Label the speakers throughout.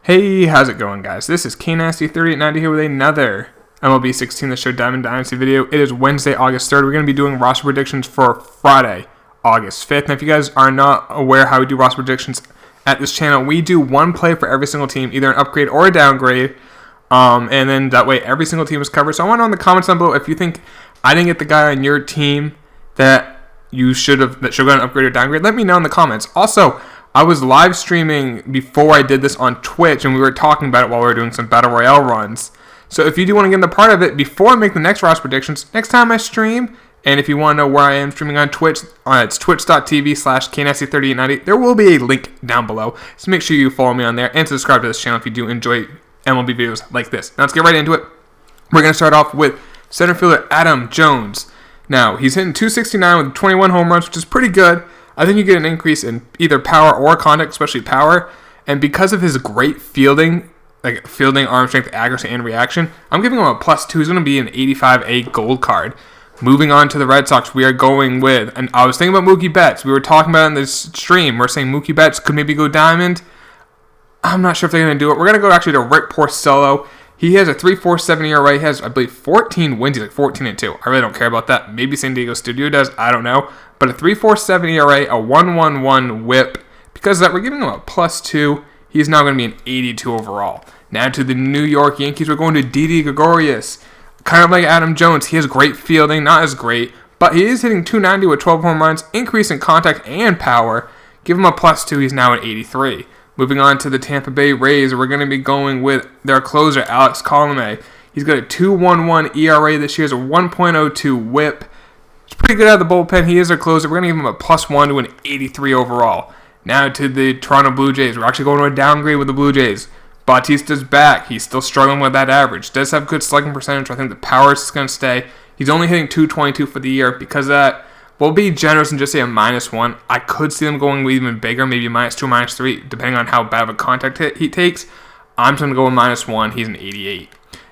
Speaker 1: Hey, how's it going, guys? This is Dynasty 3890 here with another MLB 16 The Show Diamond Dynasty video. It is Wednesday, August 3rd. We're going to be doing roster predictions for Friday, August 5th. Now, if you guys are not aware how we do roster predictions at this channel, we do one play for every single team, either an upgrade or a downgrade, and then that way every single team is covered. So I want to know in the comments down below if you think I didn't get the guy on your team that should have got an upgrade or downgrade. Let me know in the comments. Also, I was live streaming before I did this on Twitch, and we were talking about it while we were doing some Battle Royale runs. So if you do want to get in the part of it before I make the next roster predictions, next time I stream, and if you want to know where I am streaming on Twitch, it's twitch.tv/KNasty3890. There will be a link down below, so make sure you follow me on there and subscribe to this channel if you do enjoy MLB videos like this. Now let's get right into it. We're going to start off with center fielder Adam Jones. Now, he's hitting .269 with 21 home runs, which is pretty good. I think you get an increase in either power or contact, especially power. And because of his great fielding, like fielding, arm strength, accuracy, and reaction, I'm giving him a +2. He's going to be an 85A gold card. Moving on to the Red Sox, we are going with, and I was thinking about Mookie Betts. We were talking about it in this stream. We're saying Mookie Betts could maybe go diamond. I'm not sure if they're going to do it. We're going to go actually to Rick Porcello. He has a 3.47 ERA. He has, I believe, 14 wins. He's like 14-2. I really don't care about that. Maybe San Diego Studio does. I don't know. But a 3.47 ERA, a 1.11 WHIP. Because of that, we're giving him a +2. He's now going to be an 82 overall. Now to the New York Yankees, we're going to Didi Gregorius. Kind of like Adam Jones. He has great fielding. Not as great. But he is hitting .290 with 12 home runs. Increase in contact and power. Give him a +2. He's now at 83. Moving on to the Tampa Bay Rays, we're going to be going with their closer, Alex Colomé. He's got a 2.11 ERA this year, has a 1.02 WHIP. It's pretty good out of the bullpen. He is their closer. We're going to give him a +1 to an 83 overall. Now to the Toronto Blue Jays. We're actually going to a downgrade with the Blue Jays. Bautista's back. He's still struggling with that average. Does have good slugging percentage. I think the power is going to stay. He's only hitting .222 for the year. Because of that, we'll be generous and just say a -1. I could see them going even bigger, maybe -2 or -3, depending on how bad of a contact hit he takes. I'm just going to go with -1. He's an 88.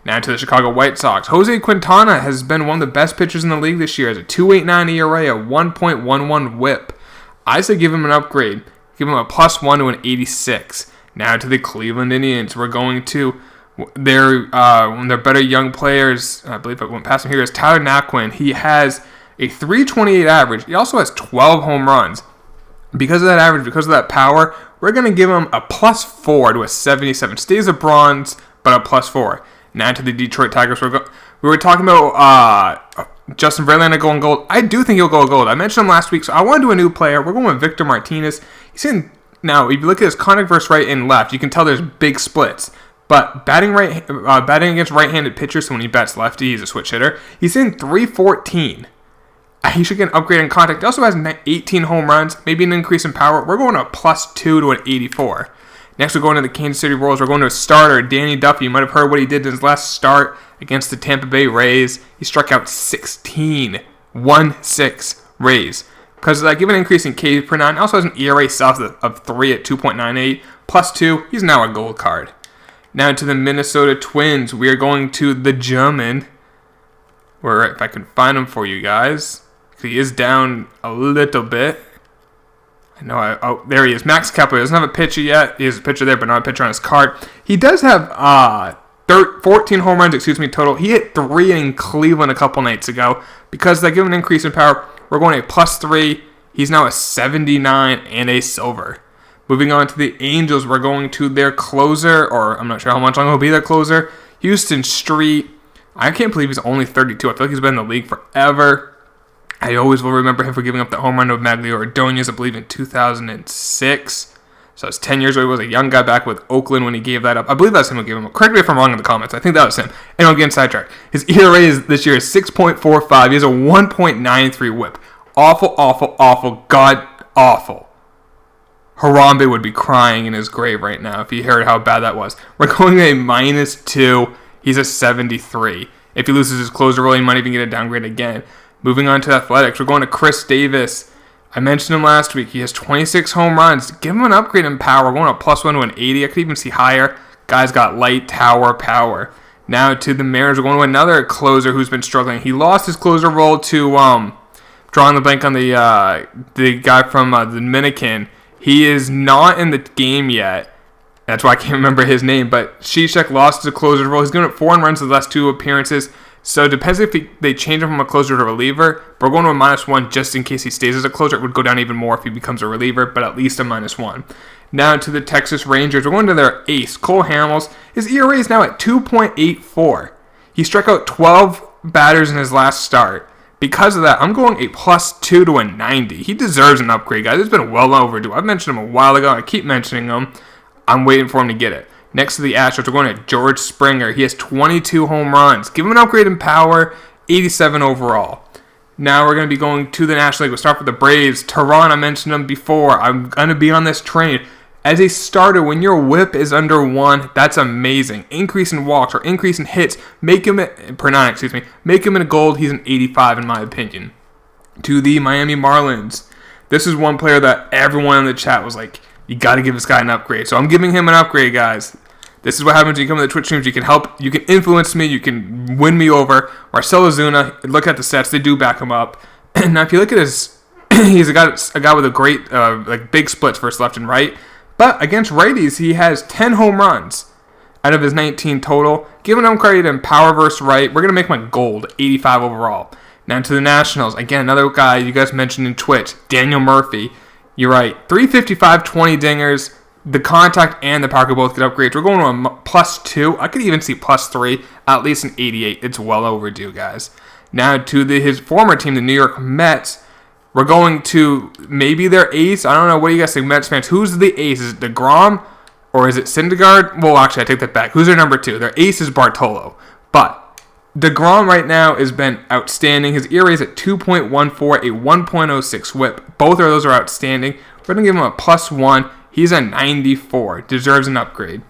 Speaker 1: Now to the Chicago White Sox. Jose Quintana has been one of the best pitchers in the league this year. Has a 2.89 ERA, a 1.11 WHIP. I say give him an upgrade. Give him a +1 to an 86. Now to the Cleveland Indians. We're going to one of their better young players. I believe I went past him here. Is Tyler Naquin. He has a 3.28 average. He also has 12 home runs. Because of that average, because of that power, we're going to give him a +4 to a 77. Stays a bronze, but a +4. Now to the Detroit Tigers. We were talking about Justin Verlander going gold. I do think he'll go gold. I mentioned him last week, so I want to do a new player. We're going with Victor Martinez. Now, if you look at his contact versus right and left, you can tell there's big splits. But batting against right-handed pitchers, so when he bats lefty, he's a switch hitter. He's in .314. He should get an upgrade in contact. He also has 18 home runs, maybe an increase in power. We're going to a +2 to an 84. Next, we're going to the Kansas City Royals. We're going to a starter, Danny Duffy. You might have heard what he did in his last start against the Tampa Bay Rays. He struck out 16. 1-6 Rays. Because of that, give an increase in Ks per 9. Also has an ERA south of 3 at 2.98. +2. He's now a gold card. Now to the Minnesota Twins. We are going to the German. Where, if I can find him for you guys. He is down a little bit. I know. There he is. Max Kepler doesn't have a pitcher yet. He has a pitcher there, but not a pitcher on his card. He does have 14 home runs, total. He hit 3 in Cleveland a couple nights ago. Because they give him an increase in power, we're going a +3. He's now a 79 and a silver. Moving on to the Angels, we're going to their closer, or I'm not sure how much longer he'll be their closer, Houston Street. I can't believe he's only 32. I feel like he's been in the league forever. I always will remember him for giving up the home run to Maglio Ordonez, I believe, in 2006. So it's 10 years ago. He was a young guy back with Oakland when he gave that up. I believe that's him who gave him up. Correct me if I'm wrong in the comments. I think that was him. And I'm getting sidetracked. His ERA this year is 6.45. He has a 1.93 WHIP. Awful, awful, awful, god awful. Harambe would be crying in his grave right now if he heard how bad that was. We're going a -2. He's a 73. If he loses his closer role, he might even get a downgrade again. Moving on to Athletics, we're going to Chris Davis. I mentioned him last week. He has 26 home runs. Give him an upgrade in power. We're going a +1 to an 80. I could even see higher. Guy's got light tower power. Now to the Mariners, we're going to another closer who's been struggling. He lost his closer role to, drawing the blank on the guy from the Dominican. He is not in the game yet. That's why I can't remember his name, but Cishek lost his closer role. He's given up 4 runs in the last 2 appearances. So it depends if they change him from a closer to a reliever. But we're going to a -1 just in case he stays as a closer. It would go down even more if he becomes a reliever, but at least a -1. Now to the Texas Rangers. We're going to their ace, Cole Hamels. His ERA is now at 2.84. He struck out 12 batters in his last start. Because of that, I'm going a +2 to a 90. He deserves an upgrade, guys. It's been well overdue. I've mentioned him a while ago. I keep mentioning him. I'm waiting for him to get it. Next to the Astros, we're going to George Springer. He has 22 home runs. Give him an upgrade in power, 87 overall. Now we're going to be going to the National League. We'll start with the Braves. Teheran, I mentioned him before. I'm going to be on this train. As a starter, when your whip is under 1, that's amazing. Increase in walks or increase in hits. Make him Make him in a gold. He's an 85 in my opinion. To the Miami Marlins. This is one player that everyone in the chat was like, you got to give this guy an upgrade. So I'm giving him an upgrade, guys. This is what happens when you come to the Twitch streams. You can help. You can influence me. You can win me over. Marcell Ozuna, look at the stats. They do back him up. Now, if you look at his, he's a guy with a great, big splits first, left, and right. But against righties, he has 10 home runs out of his 19 total. Giving him credit in power versus right. We're going to make him a gold, 85 overall. Now to the Nationals. Again, another guy you guys mentioned in Twitch, Daniel Murphy. You're right. 355, 20 dingers. The contact and the power could both get upgrades. We're going to a +2. I could even see +3. At least an 88. It's well overdue, guys. Now to his former team, the New York Mets. We're going to maybe their ace. I don't know. What do you guys think, Mets fans? Who's the ace? Is it DeGrom or is it Syndergaard? Well, actually, I take that back. Who's their number 2? Their ace is Bartolo. But DeGrom right now has been outstanding. His ERA is at 2.14, a 1.06 whip. Both of those are outstanding. We're going to give him a +1. He's a 94. Deserves an upgrade.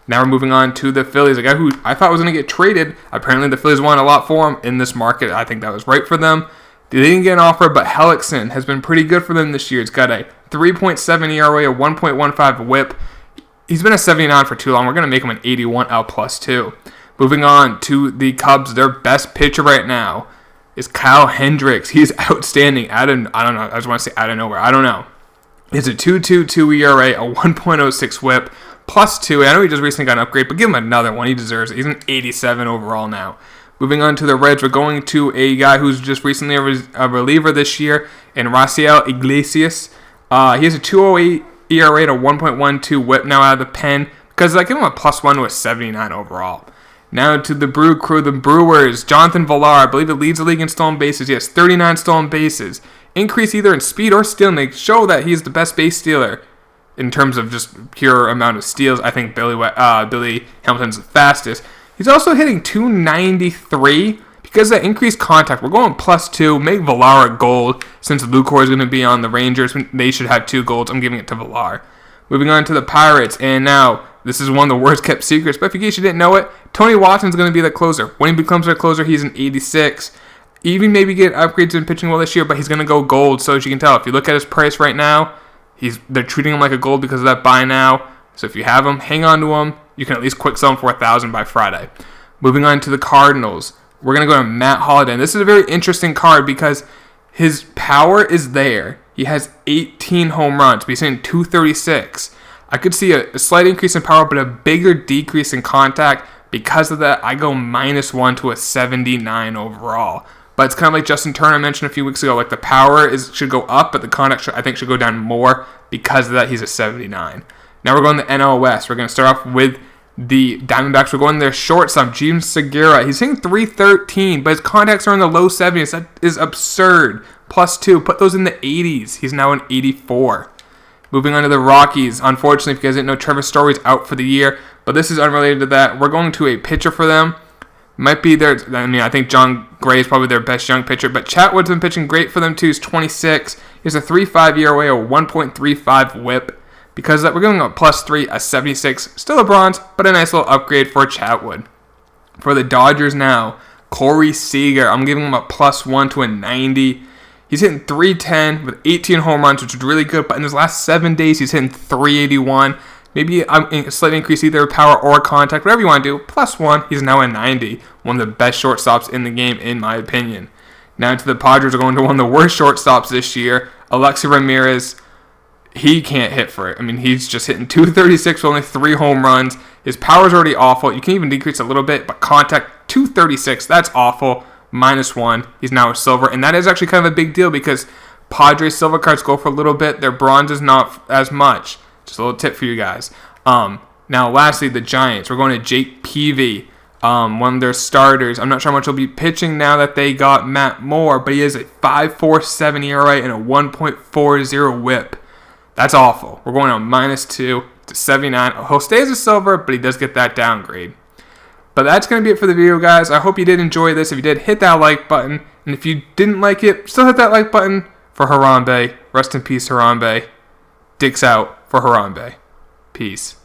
Speaker 1: Now we're moving on to the Phillies. A guy who I thought was going to get traded. Apparently the Phillies wanted a lot for him in this market. I think that was right for them. They didn't get an offer, but Hellickson has been pretty good for them this year. He's got a 3.7 ERA, a 1.15 whip. He's been a 79 for too long. We're going to make him an 81 out +2. Moving on to the Cubs, their best pitcher right now is Kyle Hendricks. He's outstanding. I don't know. I just want to say out of nowhere. I don't know. It's a 2.22 ERA, a 1.06 whip, +2. I know he just recently got an upgrade, but give him another one. He deserves it. He's an 87 overall now. Moving on to the Reds, we're going to a guy who's just recently a reliever this year, in Raciel Iglesias. He has a 2.08 ERA and a 1.12 whip now out of the pen, because I give him a +1 to a 79 overall. Now to the Brew Crew, the Brewers. Jonathan Villar, I believe it leads the league in stolen bases. He has 39 stolen bases. Increase either in speed or steal, and they show that he's the best base stealer in terms of just pure amount of steals. I think Billy Hamilton's the fastest. He's also hitting 293 because of that increased contact. We're going +2. Make Villar a gold. Since Lucroy is going to be on the Rangers, they should have 2 golds. I'm giving it to Villar. Moving on to the Pirates, and now this is one of the worst kept secrets, but in case you didn't know it, Tony Watson's going to be the closer. When he becomes their closer, he's an 86. Even maybe get upgrades in pitching well this year, but he's going to go gold. So as you can tell, if you look at his price right now, they're treating him like a gold because of that buy now. So if you have him, hang on to him. You can at least quick sell him for $1,000 by Friday. Moving on to the Cardinals. We're going to go to Matt Holliday. And this is a very interesting card because his power is there. He has 18 home runs, but he's hitting 236. I could see a slight increase in power, but a bigger decrease in contact. Because of that, I go -1 to a 79 overall. But it's kind of like Justin Turner mentioned a few weeks ago. Like the power should go up, but the contact I think should go down more. Because of that, he's a 79. Now we're going to NL West. We're going to start off with the Diamondbacks. We're going to their shortstop, James Segura. He's hitting 313, but his contacts are in the low 70s. That is absurd. +2. Put those in the 80s. He's now an 84. Moving on to the Rockies. Unfortunately, if you guys didn't know, Trevor Story's out for the year, but this is unrelated to that. We're going to a pitcher for them. Might be I think John Gray is probably their best young pitcher, but Chatwood's been pitching great for them too. He's 26. He has a 3.5 ERA, a 1.35 whip. Because of that, we're going up +3, a 76. Still a bronze, but a nice little upgrade for Chatwood. For the Dodgers now, Corey Seager. I'm giving him a +1 to a 90. He's hitting 310 with 18 home runs, which is really good. But in his last 7 days, he's hitting 381. Maybe a slight increase either power or contact, whatever you want to do. +1, he's now a 90. One of the best shortstops in the game, in my opinion. Now to the Padres, are going to one of the worst shortstops this year, Alexi Ramirez. he can't hit for it. I mean, he's just hitting 236 with only 3 home runs. His power's already awful. You can even decrease a little bit, but contact 236, that's awful. -1. He's now a silver, and that is actually kind of a big deal because Padres silver cards go for a little bit. Their bronze is not as much. Just a little tip for you guys. Now, lastly, the Giants. We're going to Jake Peavy, one of their starters. I'm not sure how much he'll be pitching now that they got Matt Moore, but he has a 5.47 ERA and a 1.40 WHIP. That's awful. We're going on -2 to 79. He'll stay as a silver, but he does get that downgrade. But that's going to be it for the video, guys. I hope you did enjoy this. If you did, hit that like button. And if you didn't like it, still hit that like button for Harambe. Rest in peace, Harambe. Dicks out for Harambe. Peace.